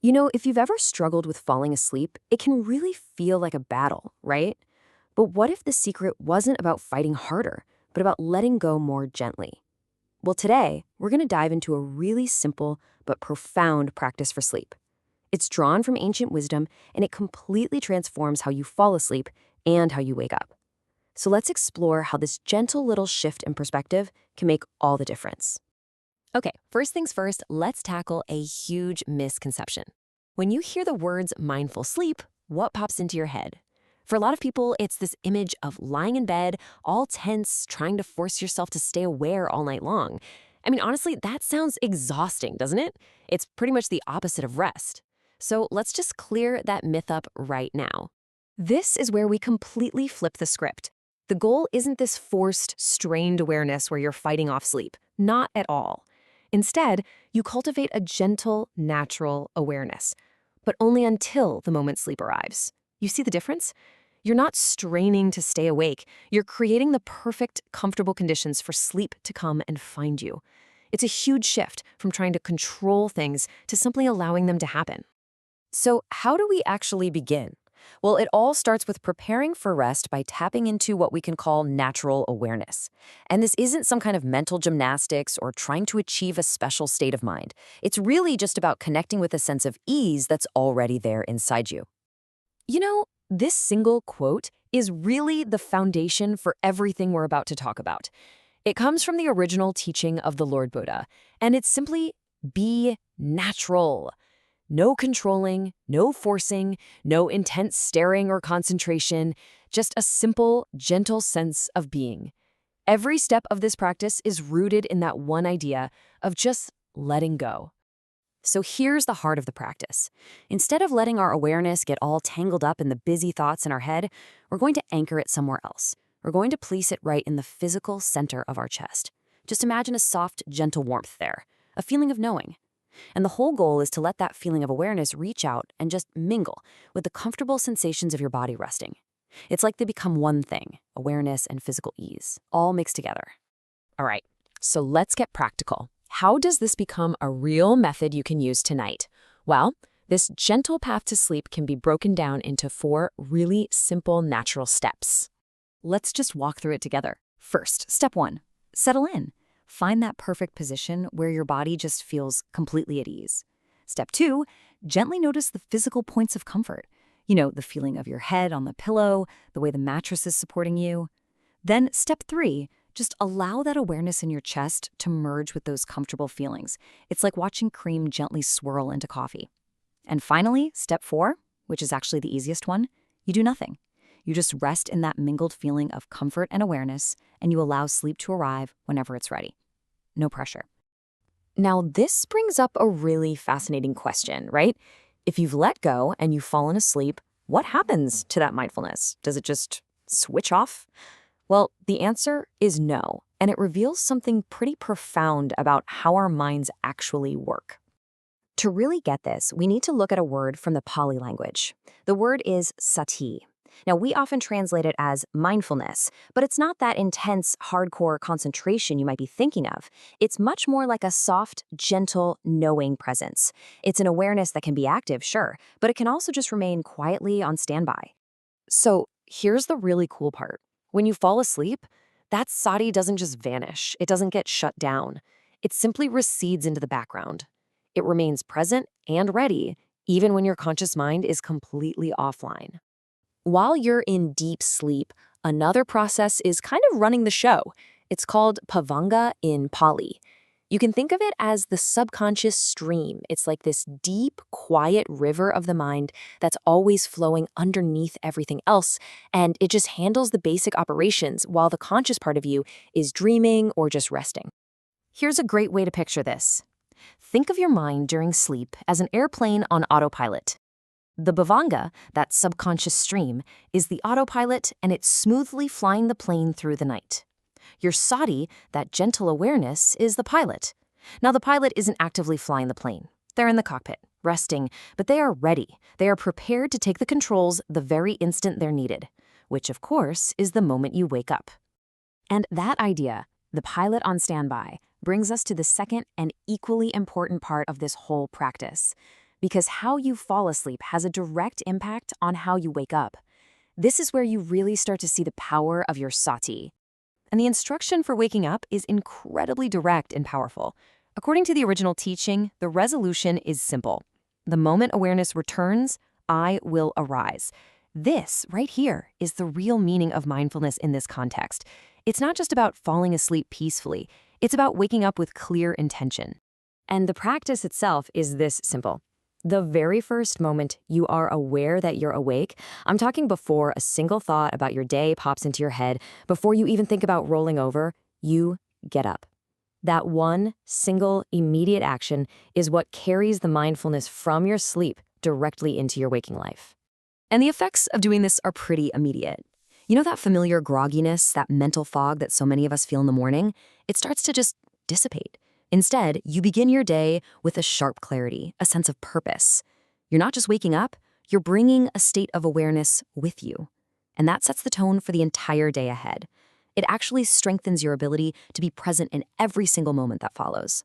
If you've ever struggled with falling asleep, it can really feel like a battle, right? But what if the secret wasn't about fighting harder, but about letting go more gently? Well, today, we're going to dive into a really simple but profound practice for sleep. It's drawn from ancient wisdom, and it completely transforms how you fall asleep and how you wake up. So let's explore how this gentle little shift in perspective can make all the difference. Okay, first things first, let's tackle a huge misconception. When you hear the words mindful sleep, what pops into your head? For a lot of people, it's this image of lying in bed, all tense, trying to force yourself to stay aware all night long. I mean, honestly, that sounds exhausting, doesn't it? It's pretty much the opposite of rest. So let's just clear that myth up right now. This is where we completely flip the script. The goal isn't this forced, strained awareness where you're fighting off sleep. Not at all. Instead, you cultivate a gentle, natural awareness, but only until the moment sleep arrives. You see the difference? You're not straining to stay awake. You're creating the perfect, comfortable conditions for sleep to come and find you. It's a huge shift from trying to control things to simply allowing them to happen. So how do we actually begin? Well, it all starts with preparing for rest by tapping into what we can call natural awareness. And this isn't some kind of mental gymnastics or trying to achieve a special state of mind. It's really just about connecting with a sense of ease that's already there inside you. This single quote is really the foundation for everything we're about to talk about. It comes from the original teaching of the Lord Buddha, and it's simply be natural. No controlling, no forcing, no intense staring or concentration, just a simple, gentle sense of being. Every step of this practice is rooted in that one idea of just letting go. So here's the heart of the practice. Instead of letting our awareness get all tangled up in the busy thoughts in our head, we're going to anchor it somewhere else. We're going to place it right in the physical center of our chest. Just imagine a soft, gentle warmth there, a feeling of knowing. And the whole goal is to let that feeling of awareness reach out and just mingle with the comfortable sensations of your body resting. It's like they become one thing, awareness and physical ease, all mixed together. All right, so let's get practical. How does this become a real method you can use tonight? Well, this gentle path to sleep can be broken down into 4 really simple, natural steps. Let's just walk through it together. First, step 1, settle in. Find that perfect position where your body just feels completely at ease. Step 2, gently notice the physical points of comfort. The feeling of your head on the pillow, the way the mattress is supporting you. Then step 3, just allow that awareness in your chest to merge with those comfortable feelings. It's like watching cream gently swirl into coffee. And finally, step 4, which is actually the easiest one, you do nothing. You just rest in that mingled feeling of comfort and awareness, and you allow sleep to arrive whenever it's ready. No pressure. Now, this brings up a really fascinating question, right? If you've let go and you've fallen asleep, what happens to that mindfulness? Does it just switch off? Well, the answer is no, and it reveals something pretty profound about how our minds actually work. To really get this, we need to look at a word from the Pali language. The word is sati. Now, we often translate it as mindfulness, but it's not that intense, hardcore concentration you might be thinking of. It's much more like a soft, gentle, knowing presence. It's an awareness that can be active, sure, but it can also just remain quietly on standby. So here's the really cool part. When you fall asleep, that sati doesn't just vanish. It doesn't get shut down. It simply recedes into the background. It remains present and ready, even when your conscious mind is completely offline. While you're in deep sleep, another process is kind of running the show. It's called pavanga in Pali. You can think of it as the subconscious stream. It's like this deep, quiet river of the mind that's always flowing underneath everything else, and it just handles the basic operations while the conscious part of you is dreaming or just resting. Here's a great way to picture this. Think of your mind during sleep as an airplane on autopilot. The bhavanga, that subconscious stream, is the autopilot, and it's smoothly flying the plane through the night. Your sati, that gentle awareness, is the pilot. Now, the pilot isn't actively flying the plane. They're in the cockpit, resting, but they are ready. They are prepared to take the controls the very instant they're needed, which, of course, is the moment you wake up. And that idea, the pilot on standby, brings us to the second and equally important part of this whole practice. because how you fall asleep has a direct impact on how you wake up. This is where you really start to see the power of your sati. And the instruction for waking up is incredibly direct and powerful. According to the original teaching, the resolution is simple. The moment awareness returns, I will arise. This, right here, is the real meaning of mindfulness in this context. It's not just about falling asleep peacefully. It's about waking up with clear intention. And the practice itself is this simple. The very first moment you are aware that you're awake, I'm talking before a single thought about your day pops into your head, before you even think about rolling over, you get up. That one single immediate action is what carries the mindfulness from your sleep directly into your waking life. And the effects of doing this are pretty immediate. You know that familiar grogginess, that mental fog that so many of us feel in the morning? It starts to just dissipate. Instead, you begin your day with a sharp clarity, a sense of purpose. You're not just waking up, you're bringing a state of awareness with you. And that sets the tone for the entire day ahead. It actually strengthens your ability to be present in every single moment that follows.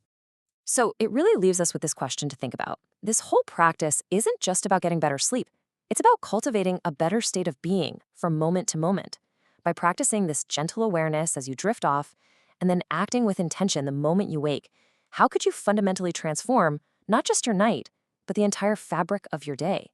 So it really leaves us with this question to think about. This whole practice isn't just about getting better sleep. It's about cultivating a better state of being from moment to moment. By practicing this gentle awareness as you drift off, and then acting with intention the moment you wake, how could you fundamentally transform not just your night, but the entire fabric of your day?